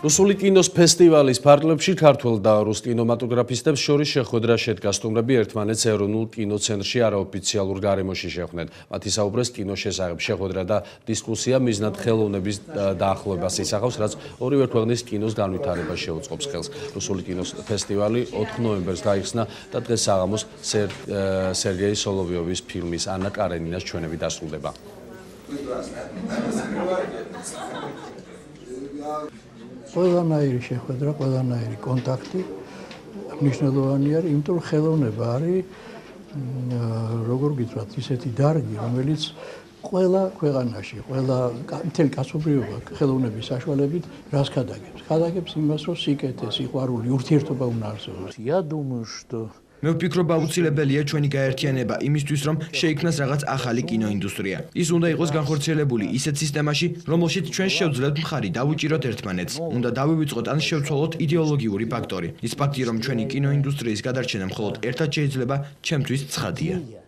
რუსული კინოს ფესტივალის ფარგლებში ქართველ და რუს კინემატოგრაფისტებს შორის შეხვედრა შედგა. სტუმრები ერთმანეთს ეროვნულ კინოცენტრში არაოფიციალურ გარემოში შეხვდნენ. მათი საუბრეს კინოს შესახებ. შეხვედრა და დისკუსია მიზნად ხელოვნების დაახლოებას ისახავს, რაც ორივე ქვეყნის კინოს განვითარებას შეუწყობს ხელს. რუსული კინოს ფესტივალი 4 ნოემბერს გაიხსნა და დღეს საღამოს სერგეი სოლოვიოვის ფილმის ანა კარენინას ჩვენები დასრულდება. ყველანაირი შეხვედრა, ყველანაირი კონტაქტი მნიშვნელოვანი არის, იმიტომ რომ ხელოვნება არის, როგორ გითხრათ, ისეთი დარგი, რომელიც ყველა ქვეყანაში, მთელი კაცობრიობა ხელოვნების საშუალებით რას ქადაგებს? ქადაგებს იმას, რომ სიკეთე, სიყვარული, ურთიერთობა უნდა არსებობს. Я думаю, что მე ვფიქრობ, აუცილებელია ჩვენი გაერთიანება იმისთვის, რომ შეიქმნას რაღაც ახალი კინოინდუსტრია. ის უნდა იყოს განხორციელებული ისეთ სისტემაში, რომელშიც ჩვენ შევძლებთ მხარი დავუჭიროთ ერთმანეთს. უნდა დავივიწყოთ ან შევცვალოთ იდეოლოგიური ფაქტორი. ის ფაქტი, რომ ჩვენი კინოინდუსტრიის გადარჩენა მხოლოდ ერთად შეიძლება, ჩემთვის ცხადია.